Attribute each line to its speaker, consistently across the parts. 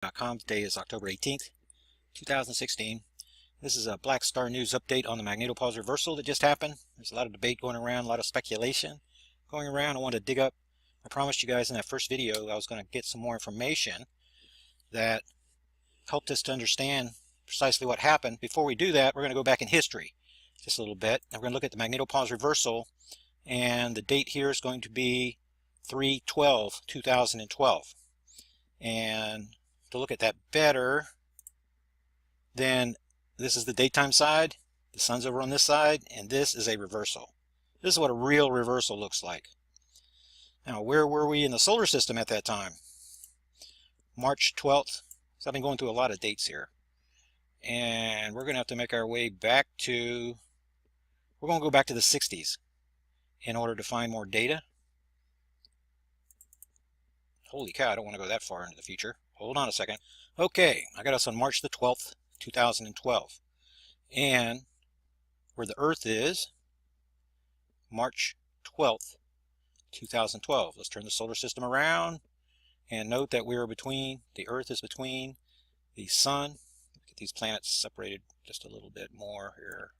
Speaker 1: viewpoints.com. Today is October 18th, 2016. This is a Black Star News update on the magnetopause reversal that just happened. There's a lot of debate going around, a lot of speculation going around. I wanted to dig up. I promised you guys in that first video I was going to get some more information that helped us to understand precisely what happened. Before we do that, we're going to go back in history just a little bit. And we're going to look at the magnetopause reversal, and the date here is going to be 3/12/2012. And to look at that better, then this is the daytime side, the sun's over on this side, and this is a reversal. This is what a real reversal looks like. Now, where were we in the solar system at that time? March 12th. So I've been going through a lot of dates here. And we're going to have to make our way back to, we're going to go back to the 60s in order to find more data. Holy cow, I don't want to go that far into the future. Hold on a second. Okay, I got us on March the 12th, 2012. And where the Earth is, March 12th, 2012. Let's turn the solar system around and note that we are between, the Earth is between the Sun. Get these planets separated just a little bit more here.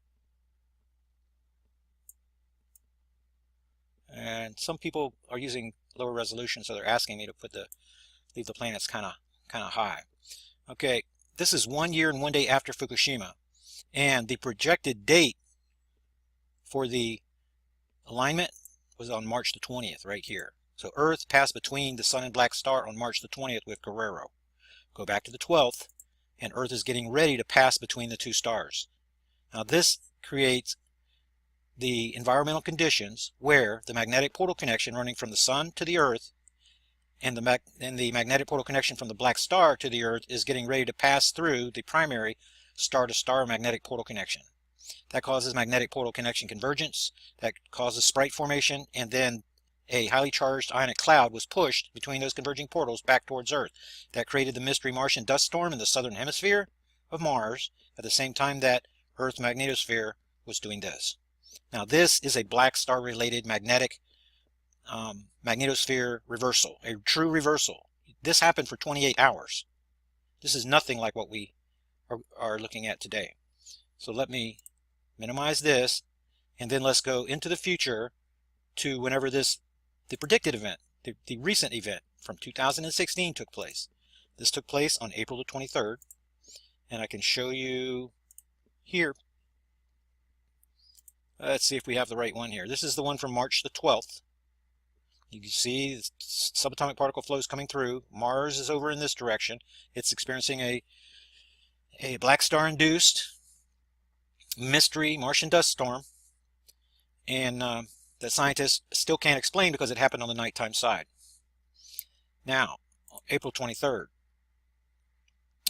Speaker 1: And some people are using lower resolution, so they're asking me to leave the planets kind of high. Okay, this is 1 year and 1 day after Fukushima, and the projected date for the alignment was on March the 20th, right here. So Earth passed between the Sun and Black Star on March the 20th with Guerrero. Go back to the 12th, and Earth is getting ready to pass between the two stars. Now this creates the environmental conditions where the magnetic portal connection running from the Sun to the Earth and the magnetic portal connection from the Black Star to the Earth is getting ready to pass through the primary star-to-star magnetic portal connection. That causes magnetic portal connection convergence, that causes sprite formation, and then a highly charged ionic cloud was pushed between those converging portals back towards Earth. That created the mystery Martian dust storm in the southern hemisphere of Mars at the same time that Earth's magnetosphere was doing this. Now this is a Black Star related magnetic magnetosphere reversal, a true reversal. This happened for 28 hours. This is nothing like what we are looking at today. So let me minimize this, and then let's go into the future to whenever the predicted event, the recent event from 2016 took place. This took place on April the 23rd, and I can show you here. Let's see if we have the right one here. This is the one from March the 12th. You can see the subatomic particle flows coming through. Mars is over in this direction. It's experiencing a Black Star induced mystery Martian dust storm, and that scientists still can't explain because it happened on the nighttime side. Now, April 23rd.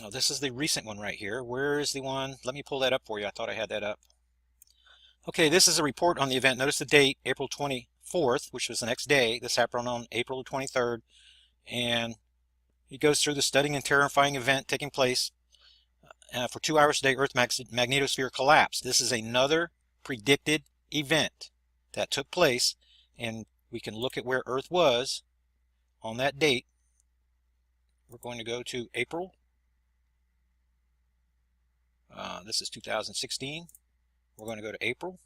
Speaker 1: Oh, this is the recent one right here. Where is the one? Let me pull that up for you. I thought I had that up. Okay, this is a report on the event. Notice the date, April 24th, which was the next day. This happened on April 23rd, and it goes through the stunning and terrifying event taking place. For 2 hours today, Earth's magnetosphere collapsed. This is another predicted event that took place, and we can look at where Earth was on that date. We're going to go to April. This is 2016. We're going to go to April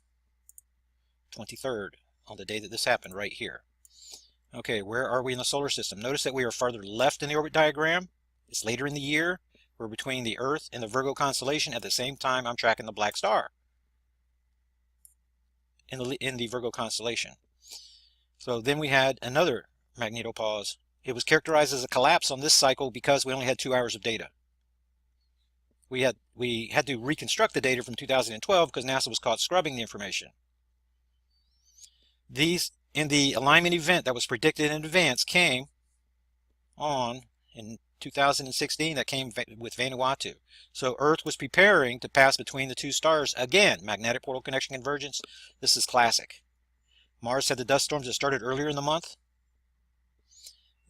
Speaker 1: 23rd on the day that this happened right here. Okay, where are we in the solar system? Notice that we are farther left in the orbit diagram. It's later in the year. We're between the Earth and the Virgo constellation. At the same time, I'm tracking the Black Star in the Virgo constellation. So then we had another magnetopause. It was characterized as a collapse on this cycle because we only had 2 hours of data. We had to reconstruct the data from 2012 because NASA was caught scrubbing the information. These in the alignment event that was predicted in advance came on in 2016. That came with Vanuatu. So Earth was preparing to pass between the two stars again. Magnetic portal connection convergence. This is classic. Mars had the dust storms that started earlier in the month.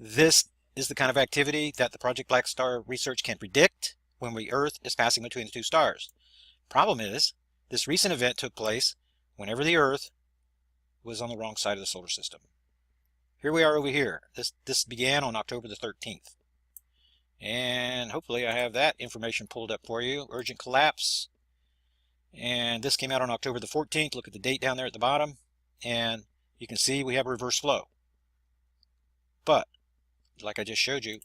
Speaker 1: This is the kind of activity that the Project Black Star research can predict when the Earth is passing between the two stars. Problem is, this recent event took place whenever the Earth was on the wrong side of the solar system. Here we are over here. This began on October the 13th. And hopefully I have that information pulled up for you. Urgent collapse. And this came out on October the 14th. Look at the date down there at the bottom. And you can see we have a reverse flow. But, like I just showed you,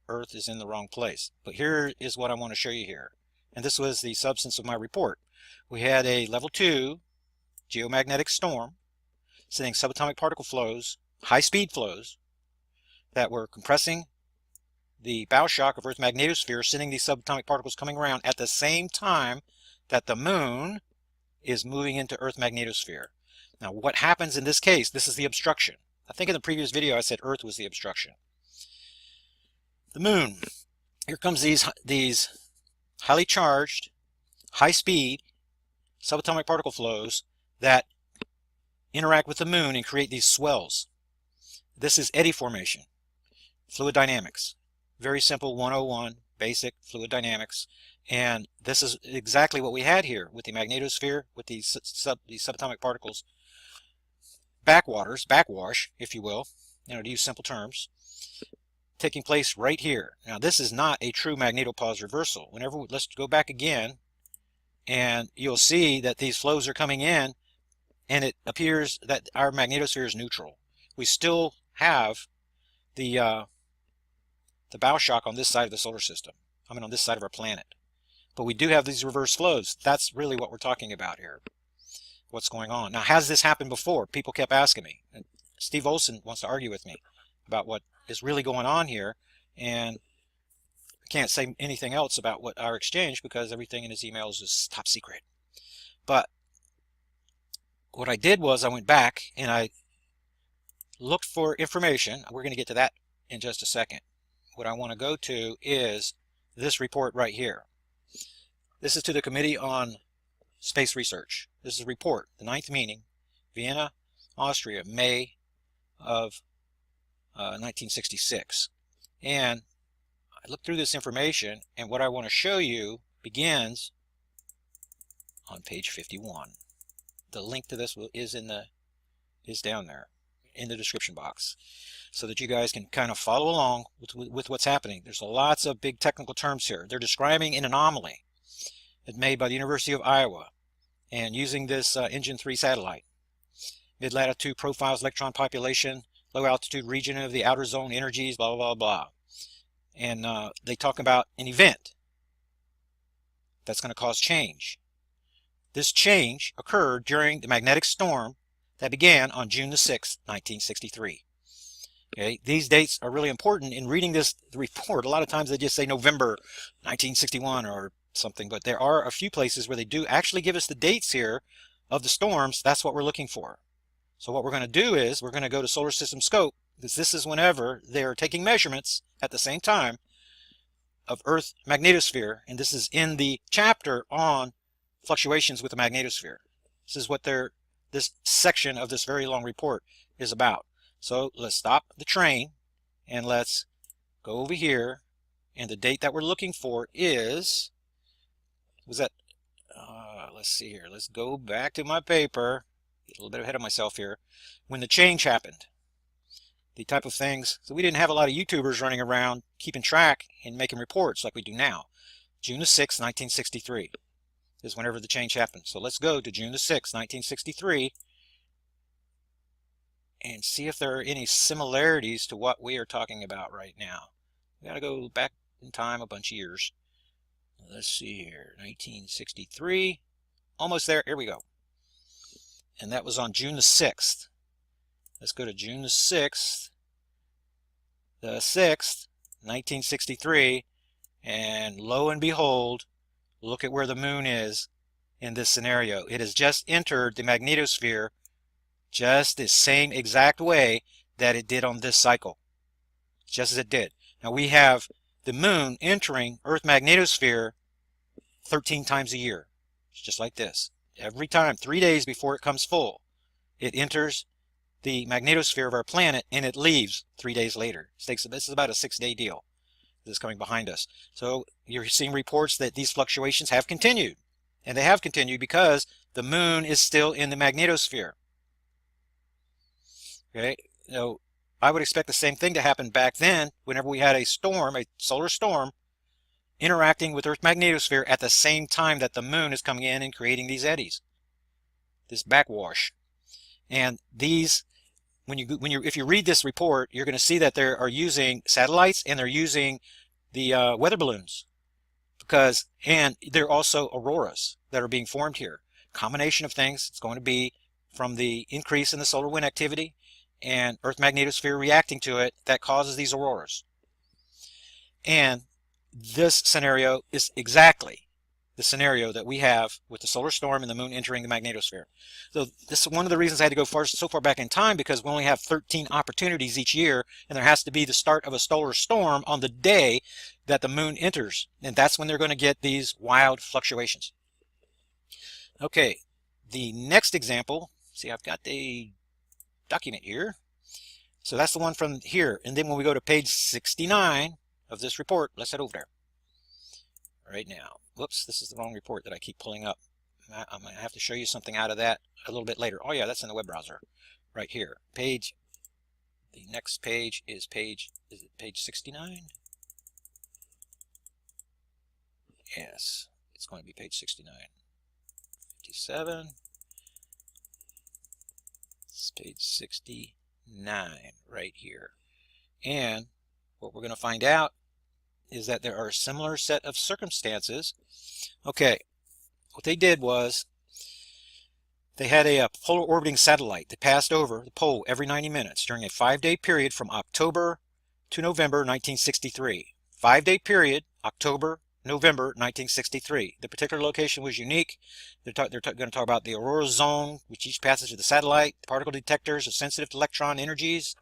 Speaker 1: Earth is in the wrong place. But here is what I want to show you here. And this was the substance of my report. We had a level 2 geomagnetic storm sending subatomic particle flows, high-speed flows, that were compressing the bow shock of Earth's magnetosphere, sending these subatomic particles coming around at the same time that the moon is moving into Earth's magnetosphere. Now, what happens in this case, this is the obstruction. I think in the previous video I said Earth was the obstruction. The moon, here comes these highly charged, high-speed subatomic particle flows that interact with the moon and create these swells. This is eddy formation, fluid dynamics. Very simple 101, basic fluid dynamics. And this is exactly what we had here with the magnetosphere, with these subatomic particles. Backwash, if you will, to use simple terms, taking place right here. Now, this is not a true magnetopause reversal. Let's go back again, and you'll see that these flows are coming in, and it appears that our magnetosphere is neutral. We still have the bow shock on this side of the solar system. On this side of our planet. But we do have these reverse flows. That's really what we're talking about here. What's going on. Now, has this happened before? People kept asking me. And Steve Olson wants to argue with me about what is really going on here. And I can't say anything else about what our exchange because everything in his emails is top secret. But what I did was I went back and I looked for information. We're going to get to that in just a second. What I want to go to is this report right here. This is to the Committee on Space Research. This is a report, the 9th meeting, Vienna, Austria, May of 1966. And I looked through this information, and what I want to show you begins on page 51. The link to this is down there in the description box, so that you guys can kind of follow along with what's happening. There's lots of big technical terms here. They're describing an anomaly made by the University of Iowa and using this Engine 3 satellite. Mid-latitude profiles electron population, low altitude region of the outer zone energies, blah, blah, blah. And they talk about an event that's going to cause change. This change occurred during the magnetic storm that began on June the 6th, 1963. Okay, these dates are really important in reading the report. A lot of times they just say November 1961 or something, but there are a few places where they do actually give us the dates here of the storms. That's what we're looking for. So what we're going to do is we're going to go to Solar System Scope, because this is whenever they're taking measurements at the same time of Earth magnetosphere, and this is in the chapter on fluctuations with the magnetosphere. This is what this section of this very long report is about. So let's stop the train and let's go over here, and the date that we're looking for let's see here, let's go back to my paper, get a little bit ahead of myself here, when the change happened. The type of things, so we didn't have a lot of YouTubers running around keeping track and making reports like we do now. June the 6th, 1963 is whenever the change happened. So let's go to June the 6th, 1963 and see if there are any similarities to what we are talking about right now. We got to go back in time a bunch of years. Let's see here, 1963, almost there, here we go. And that was on June the 6th. Let's go to June the 6th, 1963, and lo and behold, look at where the moon is in this scenario. It has just entered the magnetosphere just the same exact way that it did on this cycle, just as it did. Now we have the moon entering Earth magnetosphere 13 times a year. It's just like this. Every time, 3 days before it comes full, it enters the magnetosphere of our planet and it leaves 3 days later. This is about a 6-day deal. This is coming behind us. So you're seeing reports that these fluctuations have continued. And they have continued because the moon is still in the magnetosphere. Okay, so I would expect the same thing to happen back then whenever we had a storm, a solar storm, interacting with Earth's magnetosphere at the same time that the moon is coming in and creating these eddies, this backwash. And these, if you read this report, you're going to see that they are using satellites and they're using the weather balloons, and they're also auroras that are being formed here. Combination of things. It's going to be from the increase in the solar wind activity and Earth magnetosphere reacting to it that causes these auroras. And this scenario is exactly the scenario that we have with the solar storm and the moon entering the magnetosphere. So this is one of the reasons I had to go so far back in time, because we only have 13 opportunities each year, and there has to be the start of a solar storm on the day that the moon enters, and that's when they're going to get these wild fluctuations. Okay, the next example, see, I've got the document here. So that's the one from here. And then when we go to page 69 of this report, let's head over there right now. Whoops, this is the wrong report that I keep pulling up. I'm going to have to show you something out of that a little bit later. Oh yeah, that's in the web browser right here. The next page is page 69? Yes, it's going to be page 69. 57. It's page 69 right here. And what we're going to find out is that there are a similar set of circumstances. Okay, what they did was they had a polar orbiting satellite that passed over the pole every 90 minutes during a 5-day period from October to November 1963. 5-day period, October, November 1963. The particular location was unique. They're going to talk about the aurora zone, which each passes through the satellite. The particle detectors are sensitive to electron energies.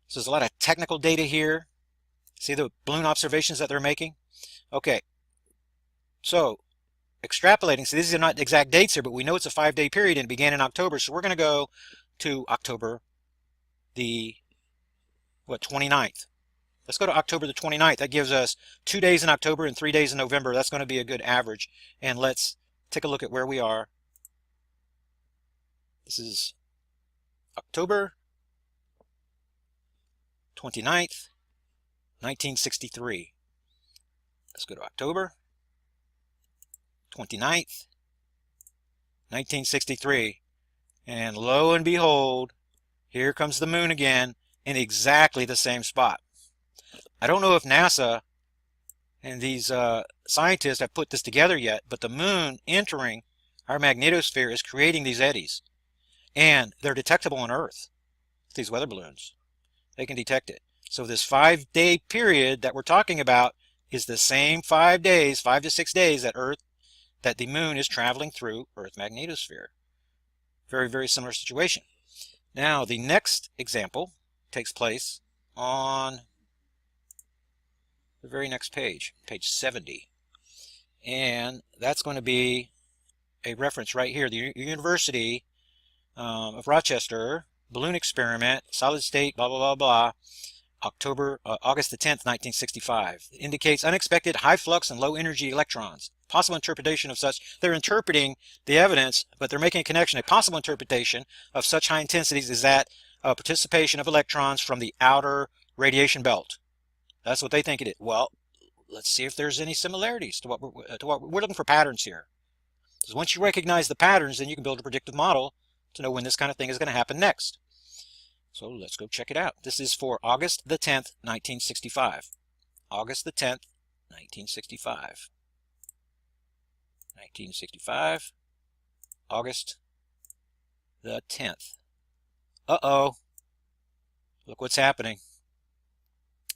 Speaker 1: So there's a lot of technical data here. See the balloon observations that they're making? Okay, so extrapolating, so these are not exact dates here, but we know it's a 5-day period and it began in October, so we're going to go to October the 29th. Let's go to October the 29th. That gives us 2 days in October and 3 days in November. That's going to be a good average. And let's take a look at where we are. This is October 29th, 1963. Let's go to October 29th, 1963. And lo and behold, here comes the moon again in exactly the same spot. I don't know if NASA and these scientists have put this together yet, but the moon entering our magnetosphere is creating these eddies. And they're detectable on Earth. These weather balloons, they can detect it. So this 5-day period that we're talking about is the same 5 days, 5 to 6 days that the moon is traveling through Earth magnetosphere. Very, very similar situation. Now, the next example takes place on the very next page, page 70. And that's going to be a reference right here. The University of Rochester balloon experiment, solid state, blah, blah, blah, blah, August the 10th, 1965. It indicates unexpected high flux and low energy electrons. Possible interpretation of such, they're interpreting the evidence, but they're making a connection. A possible interpretation of such high intensities is that participation of electrons from the outer radiation belt. That's what they think it is. Well, let's see if there's any similarities to what we're looking for patterns here. Because once you recognize the patterns, then you can build a predictive model to know when this kind of thing is going to happen next. So let's go check it out. This is for August the 10th, 1965. August the 10th, 1965. 1965, August the 10th. Uh-oh. Look what's happening.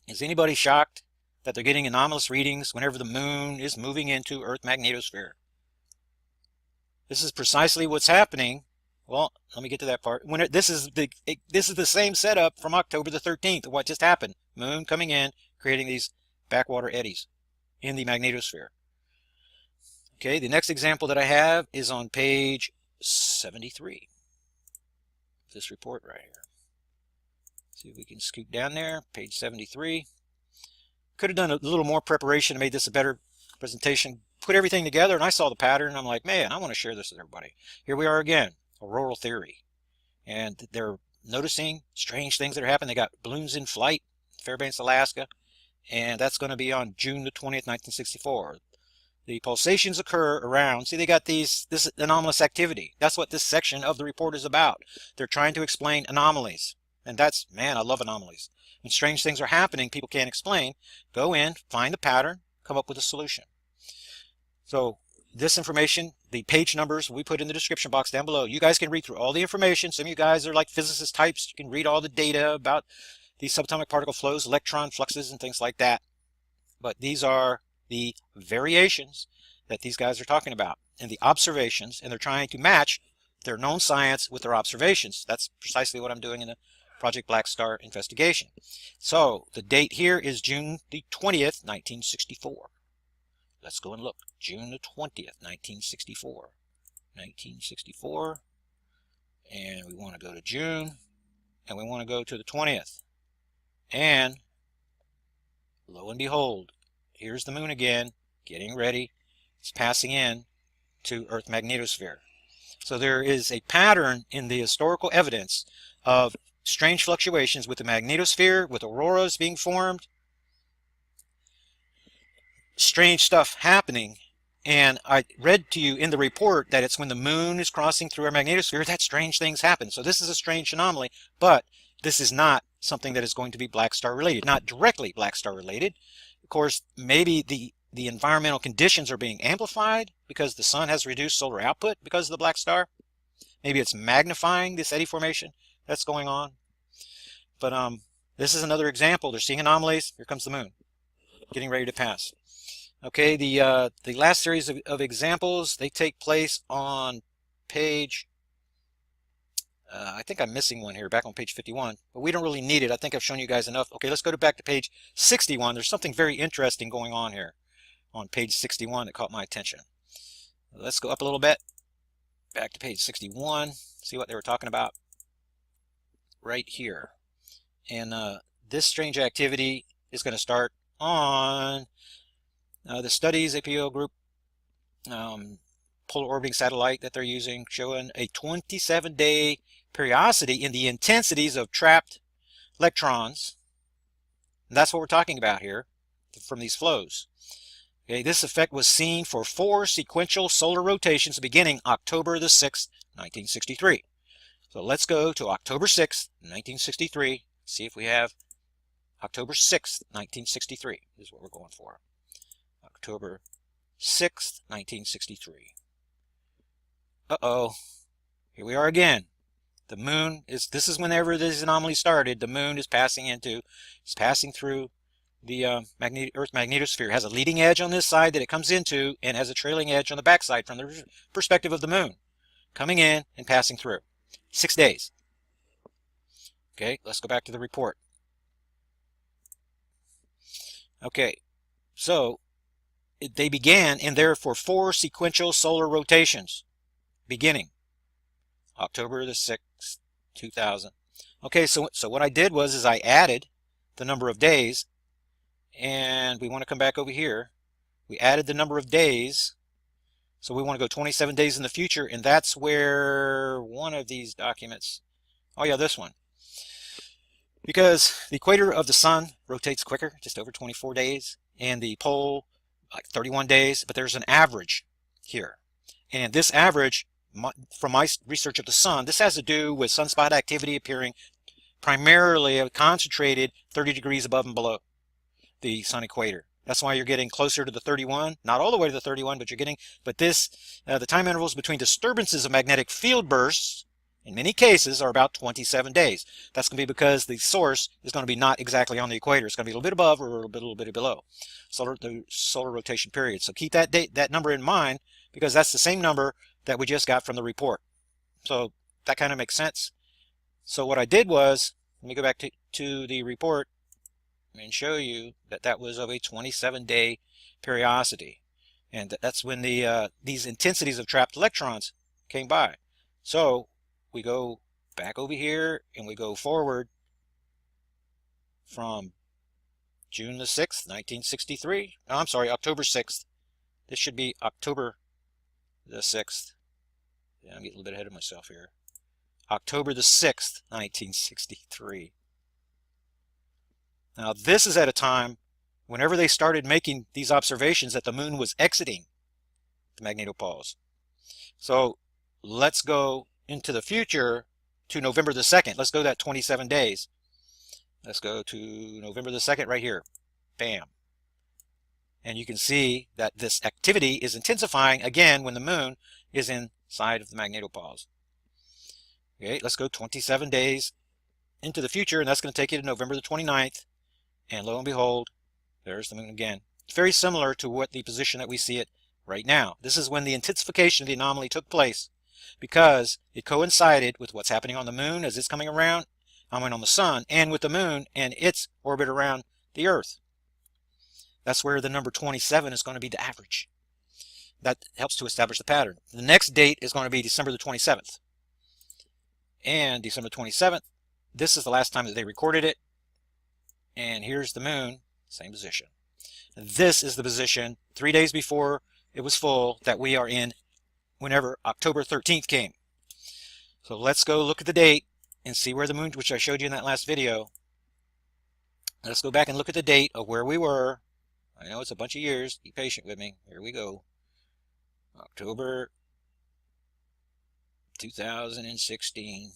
Speaker 1: Is anybody shocked that they're getting anomalous readings whenever the moon is moving into Earth magnetosphere? This is precisely what's happening. Well, let me get to that part. This is the same setup from October the 13th of what just happened. Moon coming in, creating these backwater eddies in the magnetosphere. Okay, the next example that I have is on page 73. This report right here. See if we can scoot down there. Page 73. Could have done a little more preparation and made this a better presentation. Put everything together, and I saw the pattern. I'm like, man, I want to share this with everybody. Here we are again, auroral theory. And they're noticing strange things that are happening. They got balloons in flight, Fairbanks, Alaska, and that's going to be on June the 20th, 1964. The pulsations occur around, see, they got this anomalous activity. That's what this section of the report is about. They're trying to explain anomalies. And that's, man, I love anomalies. When strange things are happening people can't explain, go in, find the pattern, come up with a solution. So this information, the page numbers we put in the description box down below. You guys can read through all the information. Some of you guys are like physicist types. You can read all the data about these subatomic particle flows, electron fluxes, and things like that. But these are the variations that these guys are talking about and the observations, and they're trying to match their known science with their observations. That's precisely what I'm doing in the Project Black Star investigation. So the date here is June the 20th, 1964. Let's go and look. June the 20th, 1964. 1964. And we want to go to June, and we want to go to the 20th. And lo and behold, here's the moon again, getting ready. It's passing in to Earth magnetosphere. So there is a pattern in the historical evidence of strange fluctuations with the magnetosphere, with auroras being formed, strange stuff happening. And I read to you in the report that it's when the moon is crossing through our magnetosphere that strange things happen. So this is a strange anomaly, but this is not something that is going to be Black Star related, not directly Black Star related. Of course, maybe the environmental conditions are being amplified because the sun has reduced solar output because of the black star. Maybe it's magnifying this eddy formation that's going on. But this is another example. They're seeing anomalies. Here comes the moon, getting ready to pass. Okay, the last series of examples, they take place on page, I think I'm missing one here, back on page 51, but we don't really need it. I think I've shown you guys enough. Okay, let's go back to page 61. There's something very interesting going on here on page 61 that caught my attention. Let's go up a little bit, back to page 61, see what they were talking about right here. And this strange activity is going to start on the studies APO group polar orbiting satellite that they're using, showing a 27-day periodicity in the intensities of trapped electrons. And that's what we're talking about here from these flows. Okay, this effect was seen for 4 sequential solar rotations beginning October the 6th, 1963. So let's go to October 6th, 1963. See if we have October 6th, 1963 is what we're going for. October 6th, 1963. Uh-oh. Here we are again. The moon is, this is whenever this anomaly started, the moon is passing through the Earth magnetosphere. It has a leading edge on this side that it comes into and has a trailing edge on the backside from the perspective of the moon. Coming in and passing through. 6 days. Okay, let's go back to the report. Okay, so they began in there for 4 sequential solar rotations beginning October the 6th, 2000. Okay, so what I did was I added the number of days, and we want to come back over here. We added the number of days, so we want to go 27 days in the future, and that's where one of these documents, oh yeah, this one. Because the equator of the sun rotates quicker, just over 24 days, and the pole like 31 days, but there's an average here. And this average, from my research of the sun, this has to do with sunspot activity appearing primarily concentrated 30 degrees above and below the sun equator. That's why you're getting closer to the 31, not all the way to the 31, but you're getting, but this, the time intervals between disturbances of magnetic field bursts, in many cases, are about 27 days. That's going to be because the source is going to be not exactly on the equator. It's going to be a little bit above or a little bit below the solar rotation period. So keep that number in mind, because that's the same number that we just got from the report. So that kind of makes sense. So what I did was, let me go back to the report and show you that that was of a 27-day periodicity. And that's when these intensities of trapped electrons came by. So we go back over here and we go forward from June the 6th, 1963. No, I'm sorry, October 6th. This should be October the 6th. Yeah, I'm getting a little bit ahead of myself here. October the 6th, 1963. Now this is at a time whenever they started making these observations that the moon was exiting the magnetopause. So let's go into the future to November the 2nd. Let's go that 27 days. Let's go to November the 2nd right here. Bam. And you can see that this activity is intensifying again when the moon is inside of the magnetopause. Okay, let's go 27 days into the future, and that's going to take you to November the 29th. And lo and behold, there's the moon again. It's very similar to what the position that we see it right now. This is when the intensification of the anomaly took place, because it coincided with what's happening on the moon as it's coming around, on the sun, and with the moon and its orbit around the Earth. That's where the number 27 is going to be the average. That helps to establish the pattern. The next date is going to be December the 27th. And December 27th, this is the last time that they recorded it. And here's the moon, same position. This is the position 3 days before it was full that we are in whenever October 13th came. So let's go look at the date and see where the moon, which I showed you in that last video. Let's go back and look at the date of where we were. I know it's a bunch of years. Be patient with me. Here we go. October 2016.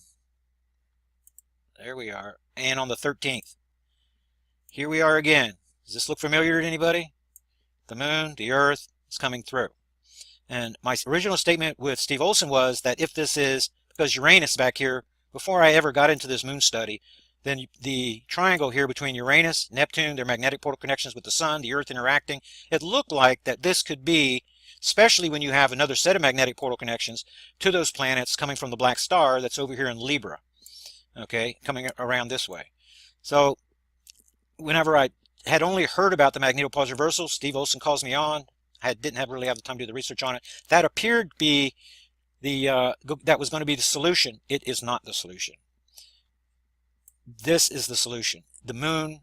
Speaker 1: There we are. And on the 13th. Here we are again. Does this look familiar to anybody? The moon, the Earth is coming through. And my original statement with Steve Olson was that if this is, because Uranus is back here, before I ever got into this moon study, then the triangle here between Uranus, Neptune, their magnetic polar connections with the sun, the Earth interacting, it looked like that this could be, especially when you have another set of magnetic polar connections to those planets coming from the black star that's over here in Libra, okay, coming around this way. So whenever I had only heard about the magnetopause reversal, Steve Olson calls me on. I didn't really have the time to do the research on it. That appeared to be that was going to be the solution. It is not the solution. This is the solution. The moon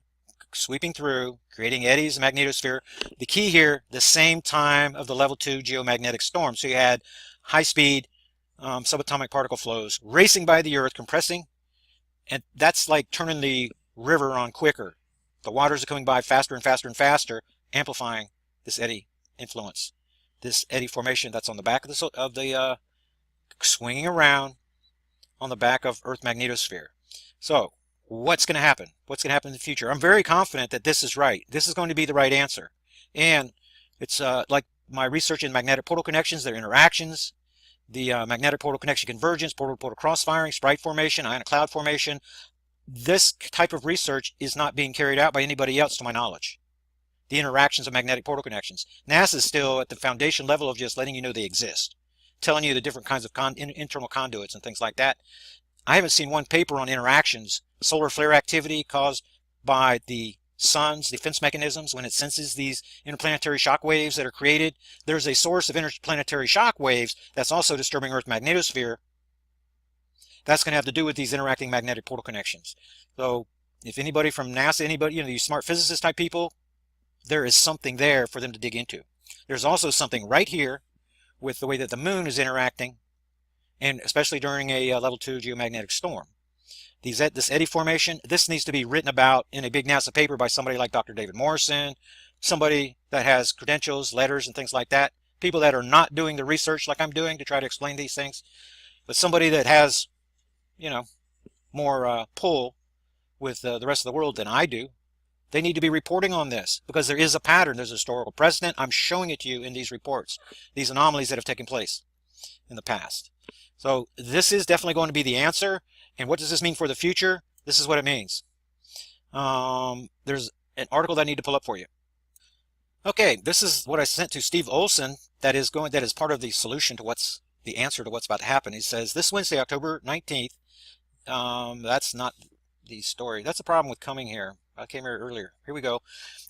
Speaker 1: sweeping through, creating eddies, magnetosphere. The key here, the same time of the level 2 geomagnetic storm. So you had high-speed subatomic particle flows racing by the Earth, compressing, and that's like turning the river on quicker. The waters are coming by faster and faster and faster, amplifying this eddy influence. This eddy formation that's on the back of the swinging around on the back of Earth magnetosphere. So what's going to happen? What's going to happen in the future? I'm very confident that this is right. This is going to be the right answer. And it's like my research in magnetic portal connections, their interactions, the magnetic portal connection convergence, portal cross-firing, sprite formation, ionic cloud formation. This type of research is not being carried out by anybody else to my knowledge. The interactions of magnetic portal connections. NASA is still at the foundation level of just letting you know they exist, telling you the different kinds of internal conduits and things like that. I haven't seen one paper on interactions, solar flare activity caused by the sun's defense mechanisms when it senses these interplanetary shock waves that are created. There's a source of interplanetary shock waves that's also disturbing Earth magnetosphere. That's going to have to do with these interacting magnetic portal connections. So if anybody from NASA, anybody, these smart physicist type people, there is something there for them to dig into. There's also something right here with the way that the moon is interacting, and especially during a level 2 geomagnetic storm. This eddy formation, this needs to be written about in a big NASA paper by somebody like Dr. David Morrison, somebody that has credentials, letters, and things like that. People that are not doing the research like I'm doing to try to explain these things, but somebody that has, more pull with the rest of the world than I do. They need to be reporting on this because there is a pattern. There's a historical precedent. I'm showing it to you in these reports, these anomalies that have taken place in the past. So this is definitely going to be the answer. And what does this mean for the future? This is what it means. There's an article that I need to pull up for you. Okay, this is what I sent to Steve Olson that is part of the solution to the answer to what's about to happen. He says, this Wednesday, October 19th, that's not the story. That's the problem with coming here. I came here earlier. Here we go.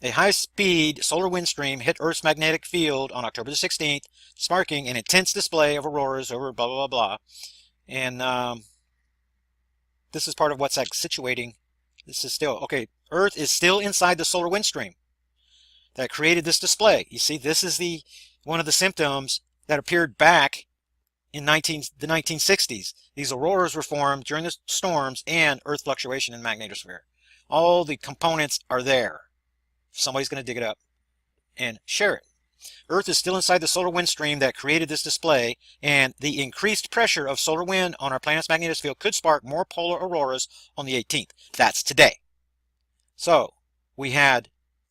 Speaker 1: A high-speed solar wind stream hit Earth's magnetic field on October the 16th, sparking an intense display of auroras over blah, blah, blah, blah. And this is part of what's like situating. This is still, okay, Earth is still inside the solar wind stream that created this display. You see, this is one of the symptoms that appeared back in the 1960s. These auroras were formed during the storms and Earth fluctuation in the magnetosphere. All the components are there. Somebody's going to dig it up and share it. Earth is still inside the solar wind stream that created this display, and the increased pressure of solar wind on our planet's magnetosphere could spark more polar auroras on the 18th. That's today. So we had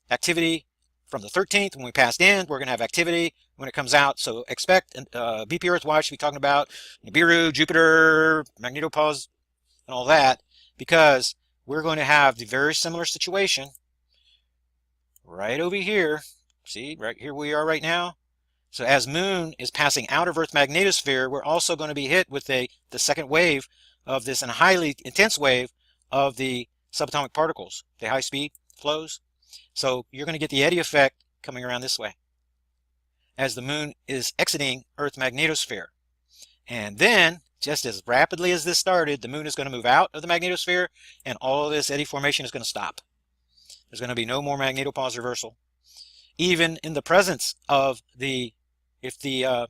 Speaker 1: activity from the 13th. When we passed in, we're going to have activity when it comes out. So expect BP Earthwatch to be talking about Nibiru, Jupiter, magnetopause, and all that, because we're going to have the very similar situation right over here. See, right here we are right now. So as Moon is passing out of Earth's magnetosphere, we're also going to be hit with the second wave of this, and a highly intense wave of the subatomic particles, the high speed flows. So you're going to get the eddy effect coming around this way as the Moon is exiting Earth's magnetosphere. And then, just as rapidly as this started, the Moon is going to move out of the magnetosphere, and all of this eddy formation is going to stop. There's going to be no more magnetopause reversal, even in the presence of if the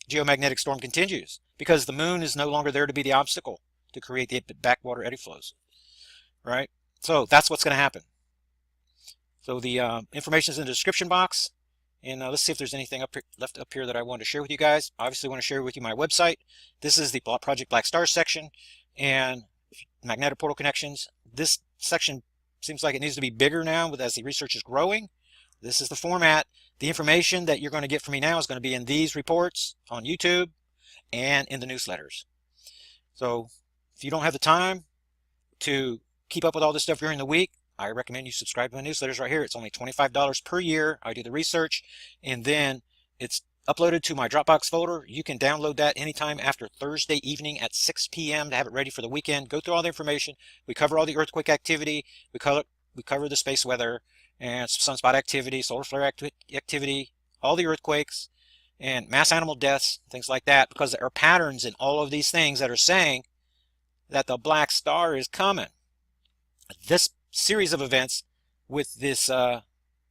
Speaker 1: geomagnetic storm continues, because the Moon is no longer there to be the obstacle to create the backwater eddy flows. Right? So that's what's going to happen. So the information is in the description box, and let's see if there's anything left up here that I want to share with you guys. Obviously, I want to share with you my website. This is the Project Black Star section, and magnetic portal connections. This section seems like it needs to be bigger now as the research is growing. This is the format. The information that you're going to get from me now is going to be in these reports on YouTube and in the newsletters. So if you don't have the time to keep up with all this stuff during the week, I recommend you subscribe to my newsletters right here. It's only $25 per year. I do the research, and then it's uploaded to my Dropbox folder. You can download that anytime after Thursday evening at 6 p.m. to have it ready for the weekend. Go through all the information. We cover all the earthquake activity. We cover the space weather and sunspot activity, solar flare activity, all the earthquakes, and mass animal deaths, things like that, because there are patterns in all of these things that are saying that the black star is coming. This series of events with this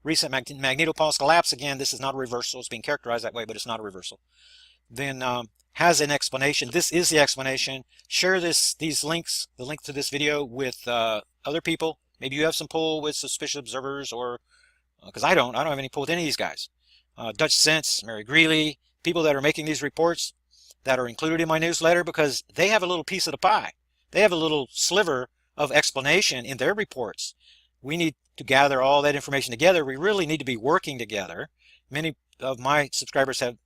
Speaker 1: recent magnetopause collapse, again, this is not a reversal. It's being characterized that way, but it's not a reversal. Then has an explanation. This is the explanation. Share these links, the link to this video, with other people. Maybe you have some pull with suspicious observers, or because I don't have any pull with any of these guys. Dutch Sense, Mary Greeley, people that are making these reports that are included in my newsletter, because they have a little piece of the pie. They have a little sliver of explanation in their reports. We need to gather all that information together. We really need to be working together. Many of my subscribers have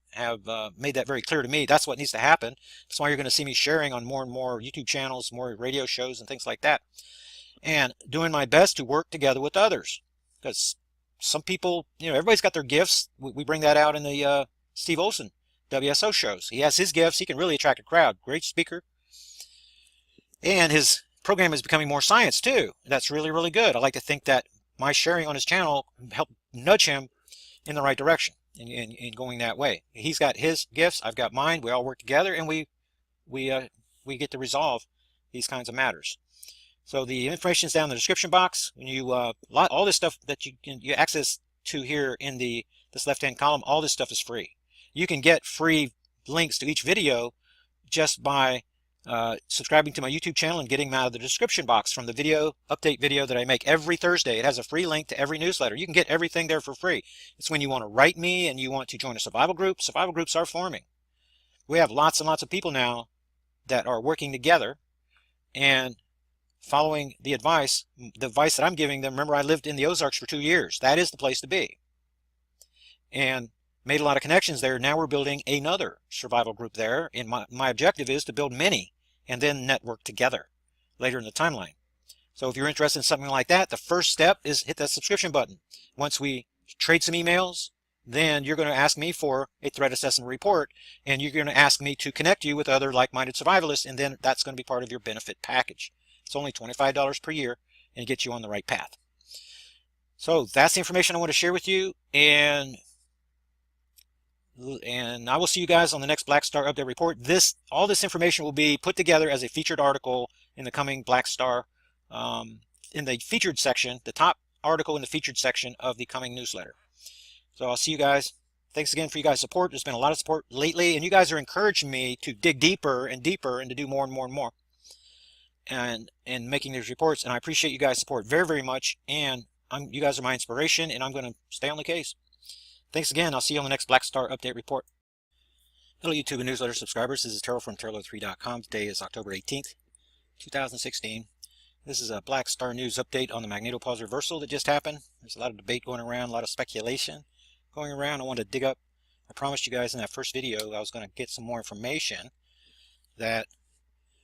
Speaker 1: made that very clear to me. That's what needs to happen. That's why you're going to see me sharing on more and more YouTube channels, more radio shows, and things like that, and doing my best to work together with others. Because some people, everybody's got their gifts. We bring that out in the Steve Olson WSO shows. He has his gifts. He can really attract a crowd. Great speaker. And his program is becoming more science too. That's really, really good. I like to think that my sharing on his channel helped nudge him in the right direction in going that way. He's got his gifts. I've got mine. We all work together, and we get to resolve these kinds of matters. So the information is down in the description box. When you all this stuff that you access to here in this left-hand column, all this stuff is free. You can get free links to each video just by subscribing to my YouTube channel and getting them out of the description box from the update video that I make every Thursday. It has a free link to every newsletter. You can get everything there for free. It's when you want to write me and you want to join a survival group. Survival groups are forming. We have lots and lots of people now that are working together and following the advice that I'm giving them. Remember, I lived in the Ozarks for 2 years. That is the place to be. And made a lot of connections there. Now we're building another survival group there, and my objective is to build many and then network together later in the timeline. So if you're interested in something like that, the first step is hit that subscription button. Once we trade some emails, then you're going to ask me for a threat assessment report, and you're going to ask me to connect you with other like-minded survivalists, and then that's going to be part of your benefit package. It's only $25 per year and get you on the right path. So that's the information I want to share with you, and I will see you guys on the next Black Star Update report. All this information will be put together as a featured article in the coming Black Star, in the featured section, the top article in the featured section of the coming newsletter. So I'll see you guys. Thanks again for you guys' support. There's been a lot of support lately, and you guys are encouraging me to dig deeper and deeper and to do more and more and more and making these reports. And I appreciate you guys' support very, very much. And you guys are my inspiration, and I'm going to stay on the case. Thanks again. I'll see you on the next Black Star Update report. Hello, YouTube and newsletter subscribers. This is Terrell from Terrell3.com. Today is October 18th, 2016. This is a Black Star News update on the magnetopause reversal that just happened. There's a lot of debate going around, a lot of speculation going around. I wanted to dig up. I promised you guys in that first video I was going to get some more information that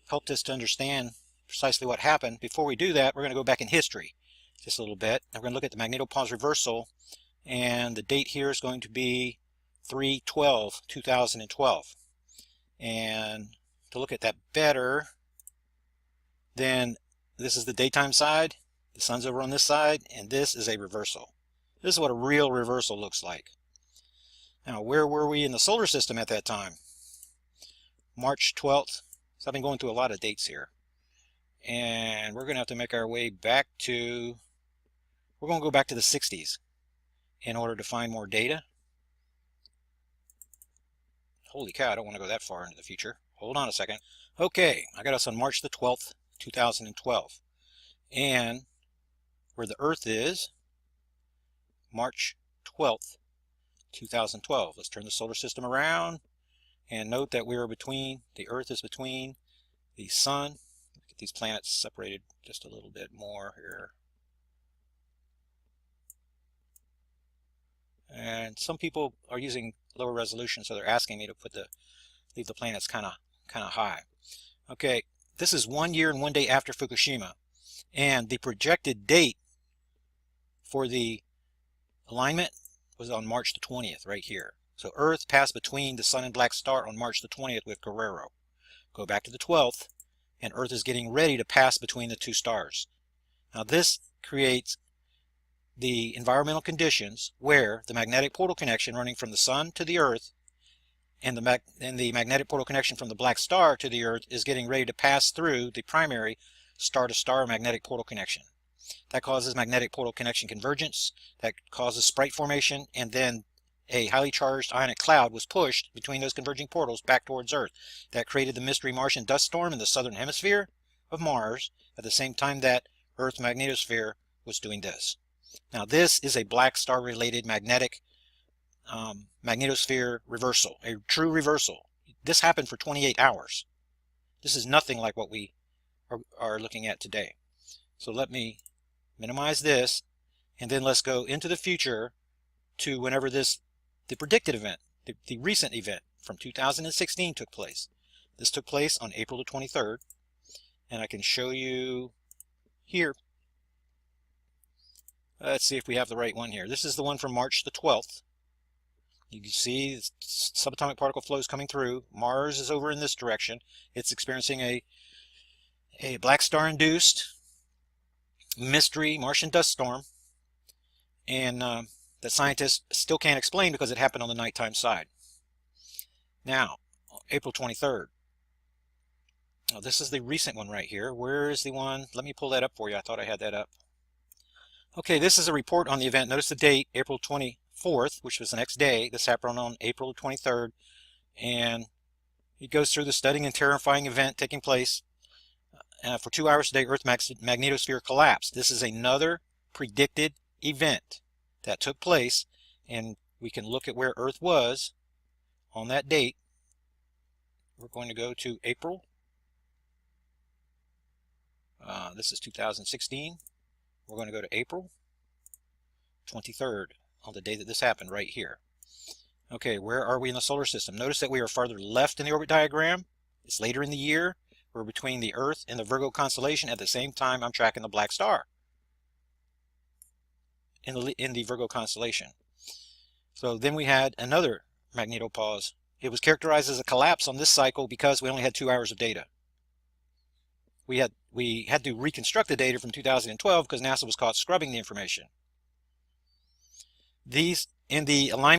Speaker 1: helped us to understand precisely what happened. Before we do that, we're going to go back in history just a little bit. And we're going to look at the magnetopause reversal, and the date here is going to be 3/12/2012. And to look at that better, then this is the daytime side, the sun's over on this side, and this is a reversal. This is what a real reversal looks like. Now, where were we in the solar system at that time? March 12th. So I've been going through a lot of dates here. And we're going to have to make our way back to, we're going to go back to the 60s in order to find more data. Holy cow, I don't want to go that far into the future. Hold on a second. Okay, I got us on March the 12th, 2012. And where the Earth is, March 12th, 2012. Let's turn the solar system around and note that we are between, the Earth is between the Sun. Get these planets separated just a little bit more here. And some people are using lower resolution, so they're asking me to leave the planets kind of high. Okay, this is 1 year and 1 day after Fukushima, and the projected date for the alignment was on March the 20th, right here. So Earth passed between the Sun and Black Star on March the 20th with Guerrero. Go back to the 12th, and Earth is getting ready to pass between the two stars. Now this creates the environmental conditions where the magnetic portal connection running from the Sun to the Earth and the magnetic portal connection from the Black Star to the Earth is getting ready to pass through the primary star-to-star magnetic portal connection. That causes magnetic portal connection convergence, that causes sprite formation, and then a highly charged ionic cloud was pushed between those converging portals back towards Earth. That created the mystery Martian dust storm in the southern hemisphere of Mars at the same time that Earth's magnetosphere was doing this. Now this is a Black Star related magnetic magnetosphere reversal, a true reversal. This happened for 28 hours. This is nothing like what we are looking at today. So let me minimize this, and then let's go into the future to whenever the predicted event, the recent event from 2016 took place. This took place on April the 23rd, and I can show you here. Let's see if we have the right one here. This is the one from March the 12th. You can see subatomic particle flows coming through. Mars is over in this direction. It's experiencing a Black Star induced mystery Martian dust storm, and that scientists still can't explain because it happened on the nighttime side. Now, April 23rd. Now, this is the recent one right here. Where is the one? Let me pull that up for you. I thought I had that up. Okay, this is a report on the event. Notice the date, April 24th, which was the next day. This happened on April 23rd, and it goes through the stunning and terrifying event taking place. For 2 hours today, Earth's magnetosphere collapsed. This is another predicted event that took place, and we can look at where Earth was on that date. We're going to go to April. This is 2016. We're going to go to April 23rd on the day that this happened right here. Okay, where are we in the solar system? Notice that we are farther left in the orbit diagram. It's later in the year. We're between the Earth and the Virgo constellation. At the same time, I'm tracking the Black Star in the Virgo constellation. So then we had another magnetopause. It was characterized as a collapse on this cycle because we only had 2 hours of data. We had to reconstruct the data from 2012 because NASA was caught scrubbing the information. These in the alignment